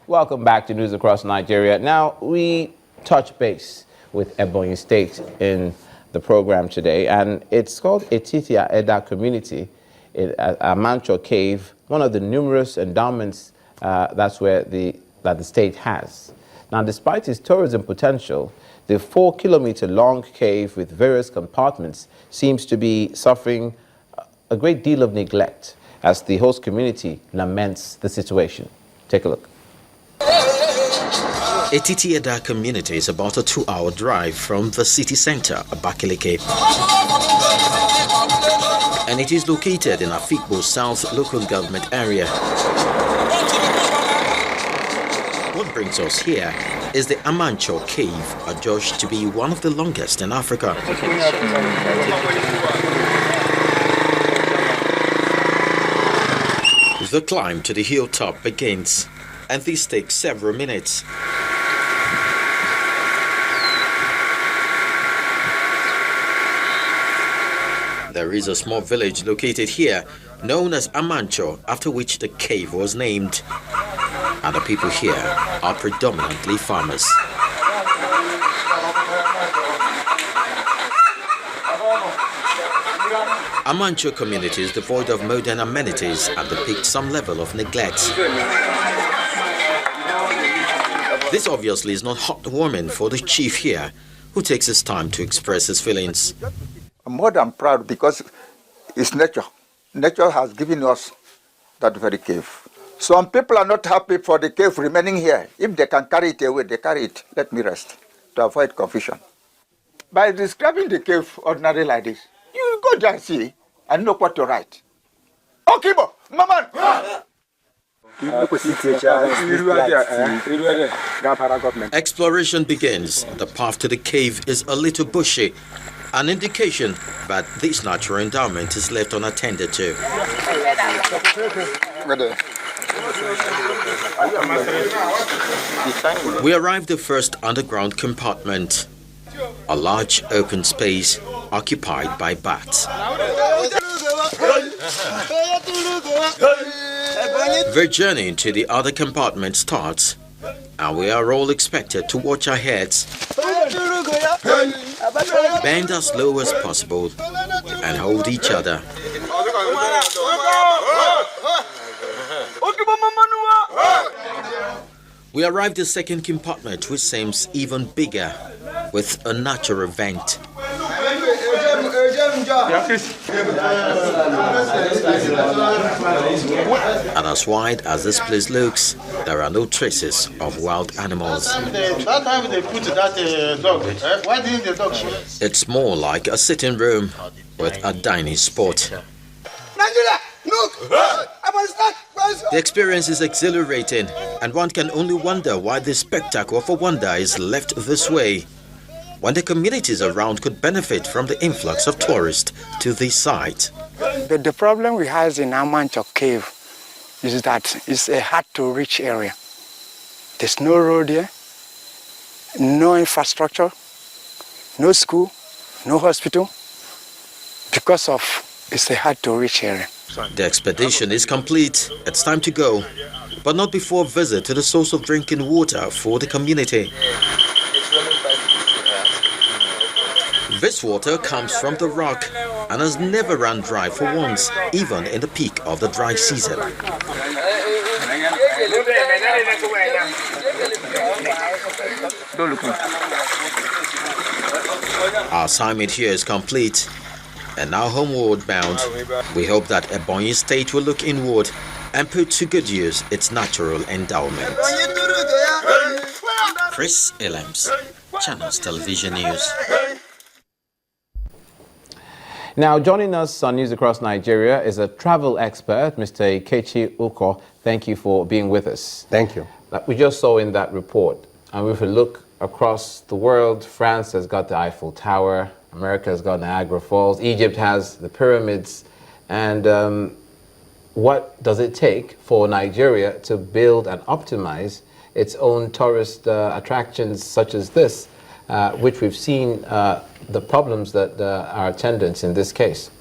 Welcome back to News Across Nigeria. Now, we touch base with Ebonyi State in the program today, and it's called Etiti community in Amanchor Cave, one of the numerous endowments that the state has. Now, despite its tourism potential, the 4-kilometer-long cave with various compartments seems to be suffering a great deal of neglect as the host community laments the situation. Take a look. Etiti community is about a 2-hour drive from the city center, Abakaliki. And it is located in Afikpo South local government area. What brings us here is the Amanchor cave, adjudged to be one of the longest in Africa. The climb to the hilltop begins, and this takes several minutes. There is a small village located here, known as Amanchor, after which the cave was named. And the people here are predominantly farmers. Amanchor community is devoid of modern amenities and depicts some level of neglect. This obviously is not heartwarming for the chief here, who takes his time to express his feelings. I'm more than proud because it's nature. Nature has given us that very cave. Some people are not happy for the cave remaining here. If they can carry it away, they carry it. Let me rest to avoid confusion. By describing the cave ordinarily like this, you go there and see and know what to write. Okay, Mama! Exploration begins. The path to the cave is a little bushy, an indication that this natural endowment is left unattended to. We arrived at the first underground compartment, a large open space occupied by bats. The journey to the other compartment starts, and we are all expected to watch our heads, bend as low as possible, and hold each other. We arrived at the second compartment, which seems even bigger, with a natural vent. And as wide as this place looks, there are no traces of wild animals. That time they put that dog, why didn't the dog shoot? It's more like a sitting room with a dining spot. The experience is exhilarating, and one can only wonder why this spectacle of a wonder is left this way, when the communities around could benefit from the influx of tourists to this site. The problem we have in Amanchor Cave is that it's a hard-to-reach area. There's no road here, no infrastructure, no school, no hospital, because of it's a hard-to-reach area. The expedition is complete. It's time to go, but not before a visit to the source of drinking water for the community. This water comes from the rock and has never run dry for once, even in the peak of the dry season. Our assignment here is complete, and now homeward bound. We hope that Ebonyi State will look inward and put to good use its natural endowment. Chris Illems, Channels Television News. Now, joining us on News Across Nigeria is a travel expert, Mr. Ikechi Uko. Thank you for being with us. Thank you. We just saw in that report, and if we look across the world, France has got the Eiffel Tower, America has got Niagara Falls, Egypt has the pyramids, and what does it take for Nigeria to build and optimize its own tourist attractions such as this, which we've seen the problems that are attendants in this case?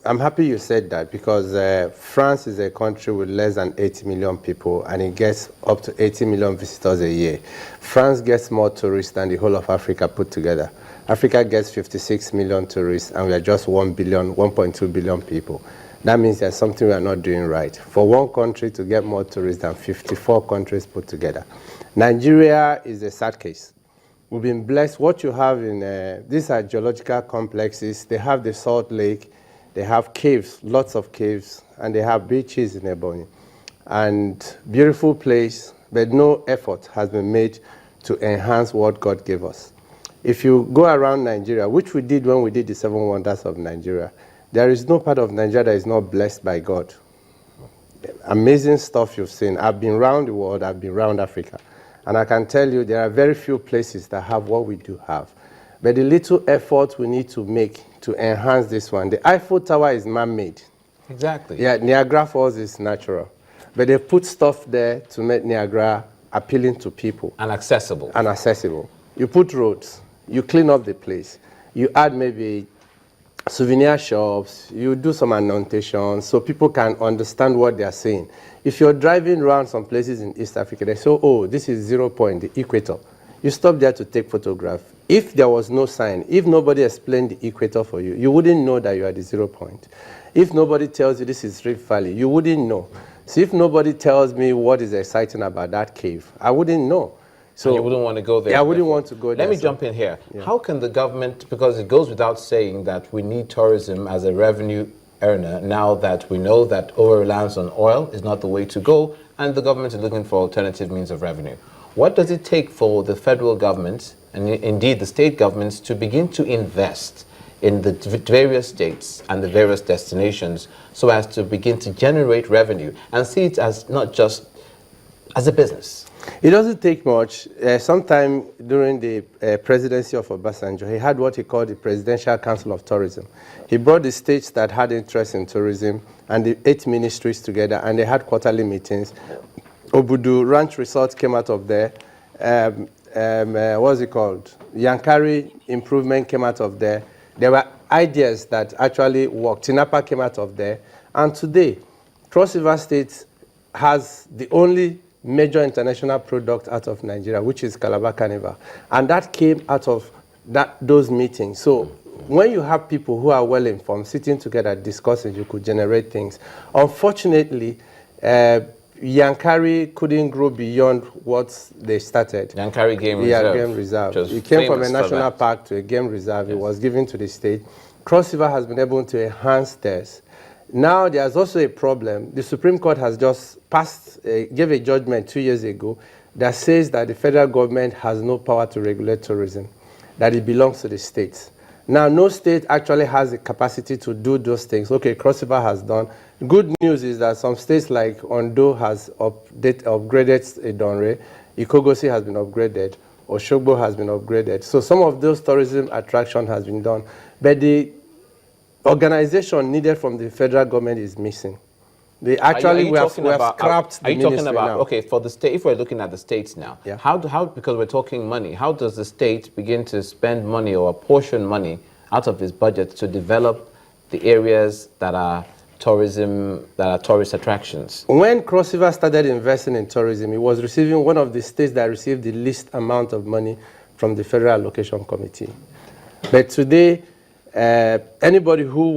I'm happy you said that because France is a country with less than 80 million people and it gets up to 80 million visitors a year. France gets more tourists than the whole of Africa put together. Africa gets 56 million tourists and we are just 1.2 billion people. That means there's something we are not doing right. For one country to get more tourists than 54 countries put together. Nigeria is a sad case. We've been blessed. What you have in, these are geological complexes. They have the Salt Lake. They have caves, lots of caves, and they have beaches in Ebonyi. And beautiful place, but no effort has been made to enhance what God gave us. If you go around Nigeria, which we did when we did the 7 wonders of Nigeria, there is no part of Nigeria that is not blessed by God. Amazing stuff you've seen. I've been around the world, I've been around Africa. And I can tell you there are very few places that have what we do have. But the little effort we need to make to enhance this one. The Eiffel Tower is man-made. Exactly. Yeah, Niagara Falls is natural. But they put stuff there to make Niagara appealing to people. And accessible. And accessible. You put roads, you clean up the place, you add maybe souvenir shops, you do some annotations so people can understand what they are saying. If you're driving around some places in East Africa, they say, oh, this is 0 point, the equator. You stop there to take photograph. If there was no sign, if nobody explained the equator for you, you wouldn't know that you are at the 0 point. If nobody tells you this is Rift Valley, you wouldn't know. So if nobody tells me what is exciting about that cave, I wouldn't know. So and you wouldn't want to go there. Yeah, I wouldn't want to go there. Let me jump in here. Yeah. How can the government, because it goes without saying that we need tourism as a revenue earner now that we know that over-reliance on oil is not the way to go and the government is looking for alternative means of revenue. What does it take for the federal government and indeed the state governments to begin to invest in the various states and the various destinations so as to begin to generate revenue and see it as not just as a business? It doesn't take much. Sometime during the presidency of Obasanjo, he had what he called the Presidential Council of Tourism. He brought the states that had interest in tourism and the 8 ministries together, and they had quarterly meetings. Obudu Ranch Resort came out of there. What's it called? Yankari Improvement came out of there. There were ideas that actually worked. Tinapa came out of there. And today, Cross River State has the only major international product out of Nigeria, which is Calabar Carnival. And that came out of those meetings. So when you have people who are well informed, sitting together, discussing, you could generate things. Unfortunately, Yankari couldn't grow beyond what they started. Yankari Game Reserve. Yeah, Game Reserve. It came from a national park to a game reserve. Yes. It was given to the state. Cross River has been able to enhance theirs. Now there's also a problem. The Supreme Court has just gave a judgment 2 years ago that says that the federal government has no power to regulate tourism, that it belongs to the states. Now, no state actually has the capacity to do those things. Okay, Cross River has done. Good news is that some states like Ondo has upgraded Edonre, Ikogosi has been upgraded, Oshogbo has been upgraded. So some of those tourism attraction has been done. But the organization needed from the federal government is missing. They actually we have scrapped the ministry now. Okay, for the state, if we're looking at the states now, yeah. How, because we're talking money, how does the state begin to spend money or apportion money out of its budget to develop the areas that are tourism, that are tourist attractions? When Cross River started investing in tourism, it was receiving one of the states that received the least amount of money from the Federal Allocation Committee. But today, anybody who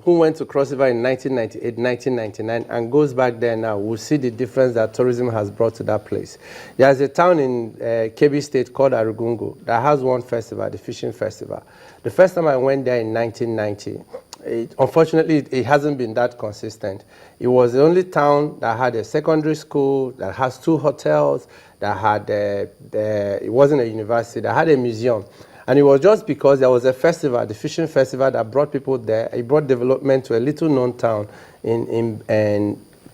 went to Cross River in 1998, 1999, and goes back there now will see the difference that tourism has brought to that place. There's a town in Kebbi State called Arugungu that has one festival, the Fishing Festival. The first time I went there in 1990, unfortunately, it hasn't been that consistent. It was the only town that had a secondary school, that has 2 hotels, that had, it wasn't a university, that had a museum. And it was just because there was a festival, the Fishing Festival, that brought people there. It brought development to a little-known town in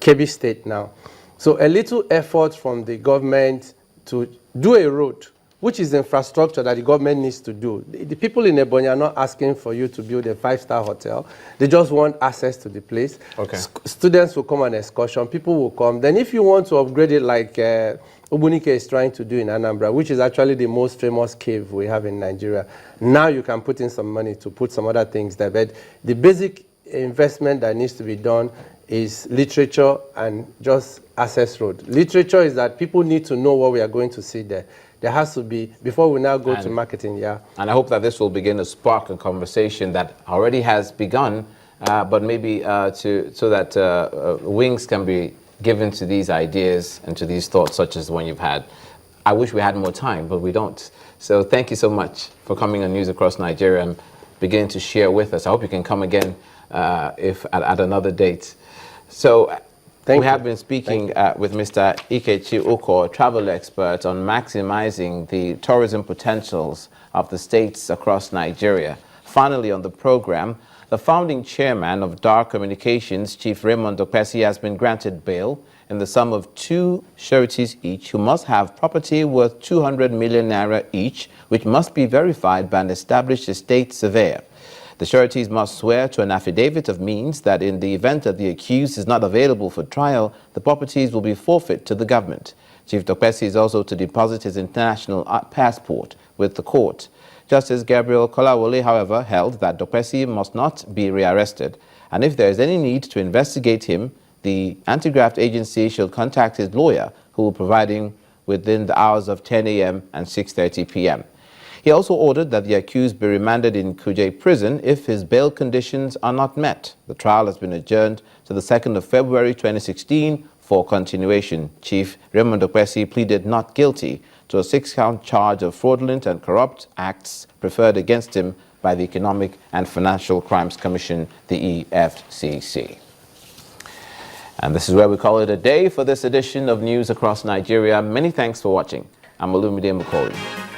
Kebbi State now. So a little effort from the government to do a road, which is infrastructure that the government needs to do. The people in Ebonyi are not asking for you to build a 5-star hotel. They just want access to the place. Okay. Students will come on excursion. People will come. Then if you want to upgrade it like Ubunike is trying to do in Anambra, which is actually the most famous cave we have in Nigeria, now you can put in some money to put some other things there. But the basic investment that needs to be done is literature and just access road. Literature is that people need to know what we are going to see there. There has to be, before we now go to marketing, yeah. And I hope that this will begin to spark a conversation that already has begun, but maybe so that wings can be given to these ideas and to these thoughts such as the one you've had. I wish we had more time, but we don't. So thank you so much for coming on News Across Nigeria and beginning to share with us. I hope you can come again if at another date. So we have been speaking with Mr. Ikechi Uko, a travel expert, on maximizing the tourism potentials of the states across Nigeria. Finally, on the program, the founding chairman of DAR Communications, Chief Raymond Okpesi, has been granted bail in the sum of 2 sureties each, who must have property worth 200 million naira each, which must be verified by an established estate surveyor. The sureties must swear to an affidavit of means that in the event that the accused is not available for trial, the properties will be forfeit to the government. Chief Okpesi is also to deposit his international passport with the court. Justice Gabriel Kolawole, however, held that Okpesi must not be rearrested, and if there is any need to investigate him, the anti-graft agency should contact his lawyer, who will provide him within the hours of 10 a.m. and 6:30 p.m. He also ordered that the accused be remanded in Kuje prison if his bail conditions are not met. The trial has been adjourned to the 2nd of February 2016 for continuation. Chief Raymond Okpesi pleaded not guilty to a 6-count charge of fraudulent and corrupt acts preferred against him by the Economic and Financial Crimes Commission, the EFCC. And this is where we call it a day for this edition of News Across Nigeria. Many thanks for watching. I'm Olumide Mukori.